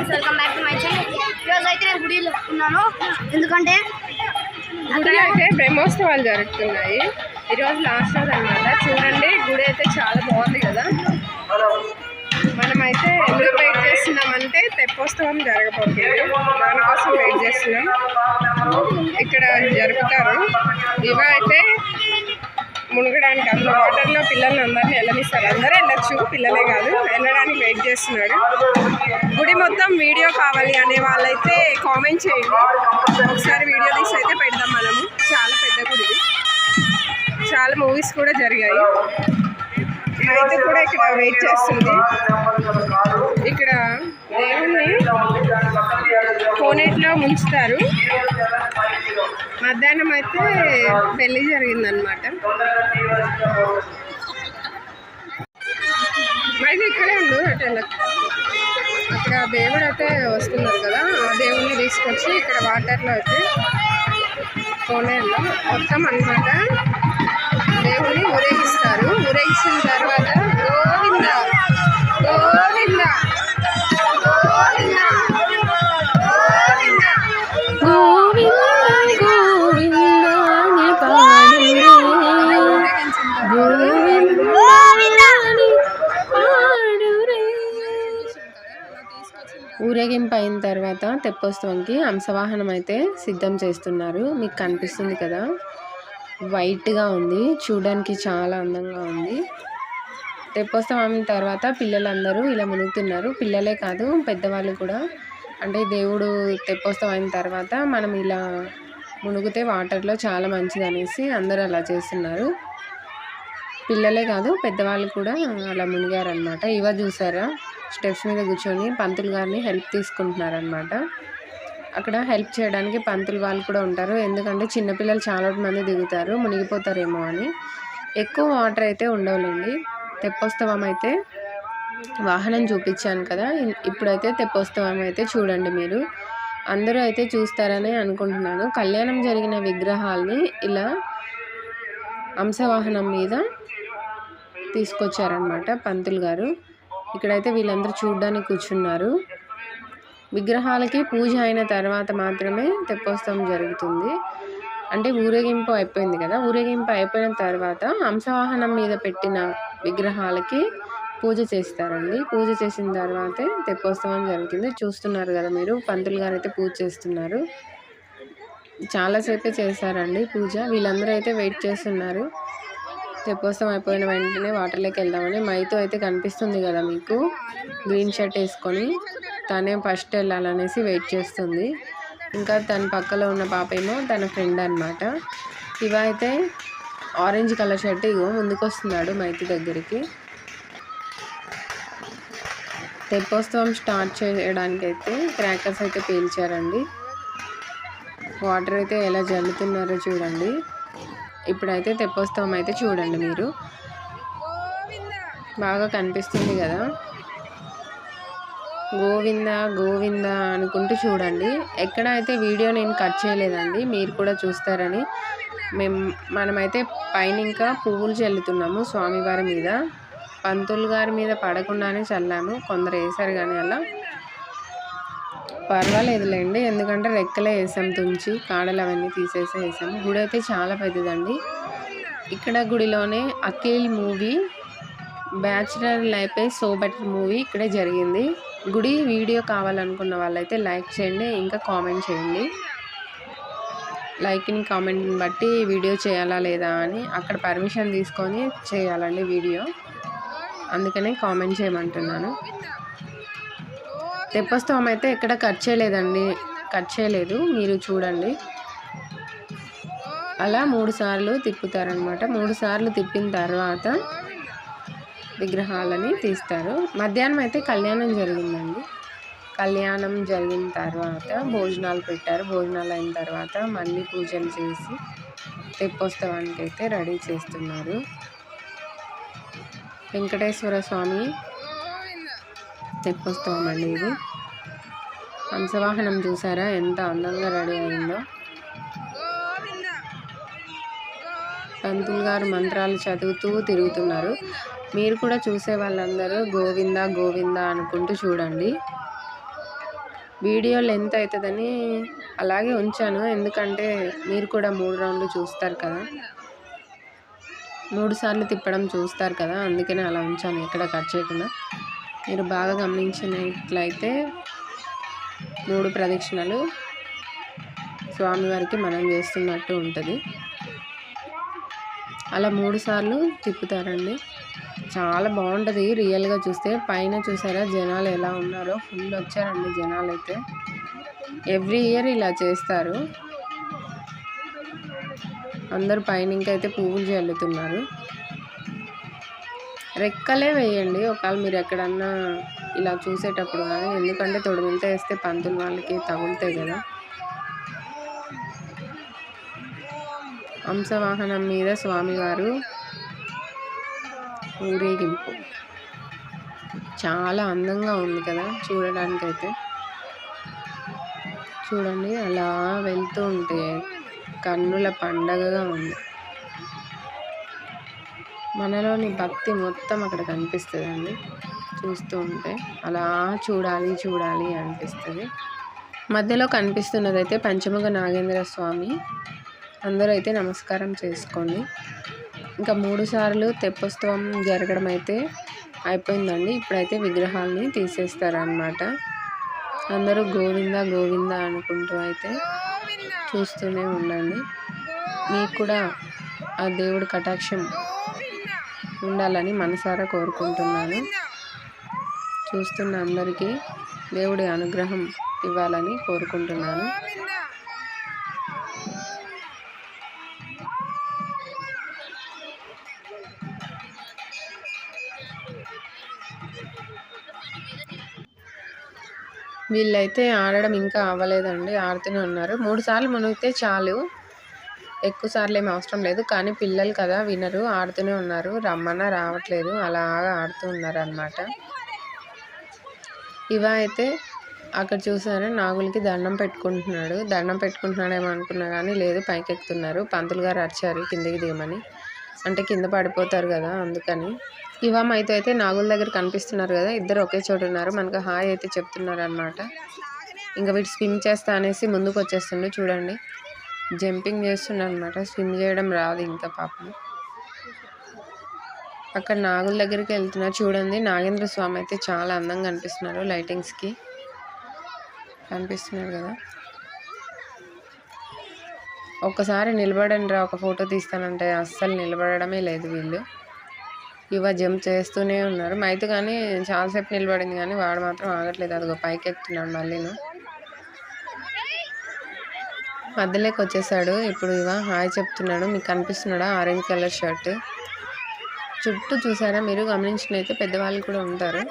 Guys, welcome back to my channel. ఈరోజు అయితే నేను గుడిలో ఉన్నాను, ఎందుకంటే గుడిలో అయితే బ్రహ్మోత్సవాలు జరుగుతున్నాయి. ఈరోజు లాస్ట్ రోజు అనమాట. చూడండి, గుడి అయితే చాలా బాగుంది కదా. మనమైతే ఎందుకు వెయిట్ చేస్తున్నామంటే తెప్పోత్సవం జరగబోతుంది, దానికోసం వెయిట్ చేస్తున్నాం. ఇక్కడ జరుపుతారు. ఇవ అయితే మునగడానికి అందులో వాటర్లో పిల్లల్ని అందరినీ వెళ్ళనిస్తారు. అందరూ వెళ్ళచ్చు, పిల్లలే కాదు, వెళ్ళడానికి వెయిట్ చేస్తున్నాడు. గుడి మొత్తం వీడియో కావాలి అనే వాళ్ళైతే కామెంట్ చేయండి, ఒకసారి వీడియో తీసి అయితే పెడదాం మనము. చాలా పెద్ద గుడి, చాలా మూవీస్ కూడా జరిగాయి. అయితే కూడా ఇక్కడ వెయిట్ చేస్తుంది. ఇక్కడ దేవుణ్ణి కోనేటిలో ముంచుతారు. మధ్యాహ్నం అయితే పెళ్లి జరిగిందనమాట. అయితే ఇక్కడే ఉండు, అటు అక్కడ దేవుడు అయితే వస్తున్నారు కదా, ఆ దేవుణ్ణి తీసుకొచ్చి ఇక్కడ వాటర్లో అయితే కోనేరులో మొత్తం అన్నమాట దేవుణ్ణి ఊరేగిస్తారు. ఊరేగించిన తర్వాత గోవింద గోవింద ఊరేగింపు అయిన తర్వాత తెప్పోత్సవంకి హంసవాహనం అయితే సిద్ధం చేస్తున్నారు. మీకు కనిపిస్తుంది కదా, వైట్గా ఉంది, చూడడానికి చాలా అందంగా ఉంది. తెప్పోత్సవం తర్వాత పిల్లలందరూ ఇలా మునుగుతున్నారు. పిల్లలే కాదు, పెద్దవాళ్ళు కూడా. అంటే దేవుడు తెప్పోత్సవం అయిన తర్వాత మనం ఇలా మునుగుతే వాటర్లో చాలా మంచిది అనేసి అందరూ అలా చేస్తున్నారు. పిల్లలే కాదు, పెద్దవాళ్ళు కూడా అలా మునిగారనమాట. ఇవ చూసారా, స్టెప్స్ మీద కూర్చొని పంతులు గారిని హెల్ప్ తీసుకుంటున్నారనమాట. అక్కడ హెల్ప్ చేయడానికి పంతులు వాళ్ళు కూడా ఉంటారు, ఎందుకంటే చిన్నపిల్లలు చాలా మంది దిగుతారు, మునిగిపోతారేమో అని. ఎక్కువ వాటర్ అయితే ఉండవులేండి. తెప్పోత్సవం అయితే వాహనం చూపించాను కదా, ఇప్పుడైతే తెప్పోత్సవం అయితే చూడండి. మీరు అందరూ అయితే చూస్తారని అనుకుంటున్నాను. కళ్యాణం జరిగిన విగ్రహాల్ని ఇలా హంసవాహనం మీద తీసుకొచ్చారనమాట పంతులు గారు. ఇక్కడైతే వీళ్ళందరూ చూడడానికి కూర్చున్నారు. విగ్రహాలకి పూజ అయిన తర్వాత మాత్రమే తెప్పోత్సవం జరుగుతుంది. అంటే ఊరేగింపు అయిపోయింది కదా, ఊరేగింపు అయిపోయిన తర్వాత హంసవాహనం మీద పెట్టిన విగ్రహాలకి పూజ చేస్తారండి. పూజ చేసిన తర్వాతే తెప్పోత్సవం జరుగుతుంది. చూస్తున్నారు కదా మీరు, పంతులు గారు అయితే పూజ చేస్తున్నారు. చాలాసేపే చేశారండి పూజ. వీళ్ళందరూ అయితే వెయిట్ చేస్తున్నారు. తెప్పోత్సవం అయిపోయిన వెంటనే వాటర్లోకి వెళ్దామని. మైతో అయితే కనిపిస్తుంది కదా మీకు, గ్రీన్ షర్ట్ వేసుకొని తనే ఫస్ట్ వెళ్ళాలనేసి వెయిట్ చేస్తుంది. ఇంకా తన పక్కలో ఉన్న పాప ఏమో తన ఫ్రెండ్ అనమాట. ఇవ అయితే ఆరెంజ్ కలర్ షర్ట్, ఇగో ముందుకు వస్తున్నాడు మైతి దగ్గరికి. తెప్పోత్సవం స్టార్ట్ చేయడానికి అయితే క్రాకర్స్ అయితే పేల్చారండి. వాటర్ అయితే ఎలా జల్లుతున్నారో చూడండి. ఇప్పుడైతే తెప్పోత్సవం అయితే చూడండి మీరు, బాగా కనిపిస్తుంది కదా. గోవింద గోవింద అనుకుంటూ చూడండి. ఎక్కడైతే వీడియో నేను కట్ చేయలేదండి, మీరు కూడా చూస్తారని. మనమైతే పైన ఇంకా పువ్వులు చల్లుతున్నాము స్వామివారి మీద. పంతులు గారి మీద పడకుండానే చల్లాము, కొందరు వేసారు కానీ అలా పర్వాలేదులేండి, ఎందుకంటే రెక్కలే వేసాం, తుంచి కాడలు అవన్నీ తీసేసి వేసాము. గుడి అయితే చాలా పెద్దదండి. ఇక్కడ గుడిలోనే Akhil movie bachelor life so better movie ఇక్కడే జరిగింది. గుడి వీడియో కావాలనుకున్న వాళ్ళైతే లైక్ చేయండి, ఇంకా కామెంట్ చేయండి. లైక్ని కామెంట్ని బట్టి వీడియో చేయాలా లేదా అని అక్కడ పర్మిషన్ తీసుకొని చేయాలండి వీడియో, అందుకనే కామెంట్ చేయమంటున్నాను. తెప్పోత్సవం అయితే ఎక్కడ కట్ చేయలేదండి, కట్ చేయలేదు, మీరు చూడండి. అలా 3 సార్లు తిప్పుతారనమాట. 3 సార్లు తిప్పిన తర్వాత విగ్రహాలని తీస్తారు. మధ్యాహ్నం అయితే కళ్యాణం జరిగిందండి. కళ్యాణం జరిగిన తర్వాత భోజనాలు పెట్టారు. భోజనాలు అయిన తర్వాత మళ్ళీ పూజలు చేసి తెప్పోత్సవానికి అయితే రెడీ చేస్తున్నారు. వెంకటేశ్వర స్వామి తెప్పోత్సవం అండి ఇది. హంసవాహనం చూసారా ఎంత అందంగా రెడీ అయిందో. పంతులు గారు మంత్రాలు చదువుతూ తిరుగుతున్నారు. మీరు కూడా చూసే వాళ్ళందరూ గోవింద గోవింద అనుకుంటూ చూడండి. వీడియో లెంత్ అవుతుందని అలాగే ఉంచాను, ఎందుకంటే మీరు కూడా 3 రౌండ్లు చూస్తారు కదా, 3 సార్లు తిప్పడం చూస్తారు కదా, అందుకనే అలా ఉంచాను ఎక్కడ కట్ చేయకుండా. మీరు బాగా గమనించినట్లయితే 3 ప్రదక్షిణలు స్వామివారికి మనం చేస్తున్నట్టు ఉంటుంది. అలా 3 సార్లు తిప్పుతారండి. చాలా బాగుంటుంది రియల్గా చూస్తే. పైన చూసారా జనాలు ఎలా ఉన్నారో, ఫుల్ వచ్చారండి జనాలు అయితే. ఎవ్రీ ఇయర్ ఇలా చేస్తారు. అందరూ పైన ఇంకైతే పువ్వులు చల్లుతున్నారు. రెక్కలే వేయండి ఒకవేళ మీరు ఎక్కడన్నా ఇలా చూసేటప్పుడు కానీ, ఎందుకంటే తొడుగులతో వేస్తే పంతులు వాళ్ళకి తగులుతాయి కదా. హంసవాహనం మీద స్వామివారు ఊరేగింపు చాలా అందంగా ఉంది కదా చూడడానికైతే. చూడండి అలా వెళ్తూ ఉంటే కన్నుల పండగగా ఉంది. మనలోని భక్తి మొత్తం అక్కడ కనిపిస్తుందండి చూస్తూ ఉంటే. అలా చూడాలి చూడాలి అనిపిస్తుంది. మధ్యలో కనిపిస్తున్నది అయితే పంచముఖ నాగేంద్ర స్వామి. అందరూ అయితే నమస్కారం చేసుకోండి. ఇంకా 3 సార్లు తెప్పోత్సవం జరగడం అయితే అయిపోయిందండి. ఇప్పుడైతే విగ్రహాలని తీసేస్తారనమాట. అందరూ గోవింద గోవింద అనుకుంటూ అయితే చూస్తూనే ఉండండి. మీకు కూడా ఆ దేవుడి కటాక్షం ఉండాలని మనసారా కోరుకుంటున్నాను. చూస్తున్న అందరికీ దేవుడి అనుగ్రహం ఇవ్వాలని కోరుకుంటున్నాను. వీళ్ళైతే ఆడడం ఇంకా అవ్వలేదండి, ఆడుతూనే ఉన్నారు. 3 సార్లు మునిగితే చాలు, ఎక్కువ సార్లు ఏమి అవసరం లేదు. కానీ పిల్లలు కదా వినరు, ఆడుతూనే ఉన్నారు. రమ్మన్నా రావట్లేదు, అలాగా ఆడుతూ ఉన్నారు అన్నమాట. ఇవ అయితే అక్కడ చూసారా నాగులకి దండం పెట్టుకుంటున్నాడు. దండం పెట్టుకుంటున్నాడేమో అనుకున్నా కానీ లేదు, పైకి ఎక్కుతున్నారు. పంతులు గారు అరిచారు కిందకి దిగమని, అంటే కింద పడిపోతారు కదా అందుకని. ఇవామ అయితే నాగుల దగ్గర కనిపిస్తున్నారు కదా, ఇద్దరు ఒకే చోటు ఉన్నారు. మనకు హాయ్ అయితే చెప్తున్నారు అనమాట. ఇంకా వీటి స్విమ్ చేస్తా అనేసి ముందుకు వచ్చేస్తుండే. చూడండి జంపింగ్ చేస్తున్నాడు అనమాట, స్విమ్ చేయడం రాదు ఇంకా పాపం. అక్కడ నాగుల దగ్గరికి వెళ్తున్నారు. చూడండి నాగేంద్ర స్వామి అయితే చాలా అందంగా కనిపిస్తున్నారు లైటింగ్స్కి, కనిపిస్తున్నారు కదా. ఒక్కసారి నిలబడండి రా, ఒక ఫోటో తీస్తానంటే అస్సలు నిలబడమే లేదు వీళ్ళు. ఇవ జంప్ చేస్తూనే ఉన్నారు. మైతు కానీ చాలాసేపు నిలబడింది కానీ వాడు మాత్రం ఆగట్లేదు. అదిగో పైకి ఎక్కుతున్నాడు మళ్ళీను. మధ్యలోకి వచ్చేసాడు. ఇప్పుడు ఇవ హాయ్ చెప్తున్నాడు. మీకు కనిపిస్తున్నాడా ఆరెంజ్ కలర్ షర్ట్. చుట్టూ చూసారా మీరు గమనించినైతే పెద్దవాళ్ళు కూడా ఉంటారు.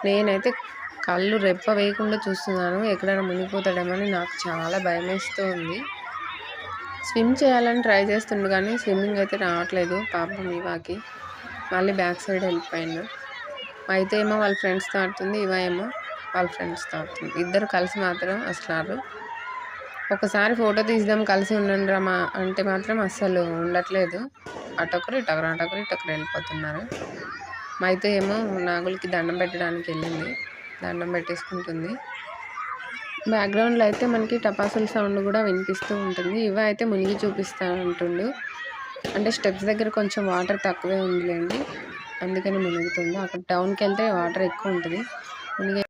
నేనైతే కళ్ళు రెప్ప వేయకుండా చూస్తున్నాను, ఎక్కడైనా మునిగిపోతాడేమని నాకు చాలా భయం వేస్తూ ఉంది. స్విమ్ చేయాలని ట్రై చేస్తుండు కానీ స్విమ్మింగ్ అయితే రావట్లేదు పాపం ఇవాకి. మళ్ళీ బ్యాక్ సైడ్ వెళ్ళిపోయాను. అయితే ఏమో వాళ్ళ ఫ్రెండ్స్తో ఆడుతుంది, ఇవ ఏమో వాళ్ళ ఫ్రెండ్స్తో ఆడుతుంది. ఇద్దరు కలిసి మాత్రం అసలు ఒకసారి ఫోటో తీద్దాం కలిసి ఉండండి రమ్మా అంటే మాత్రం అస్సలు ఉండట్లేదు. అటొకరు ఇటొకరు వెళ్ళిపోతున్నారు. అయితే ఏమో నాగులకి దండం పెట్టడానికి వెళ్ళింది, దండం పెట్టేసుకుంటుంది. బ్యాక్గ్రౌండ్లో అయితే మనకి టపాసుల సౌండ్ కూడా వినిపిస్తూ ఉంటుంది. ఇవ అయితే మునిగి చూపిస్తా ఉంటుండు, అంటే స్టెప్స్ దగ్గర కొంచెం వాటర్ తక్కువే ఉందిలేండి అందుకని మునుగుతుంది. అక్కడ టౌన్కి వెళ్తే వాటర్ ఎక్కువ ఉంటుంది. మునిగే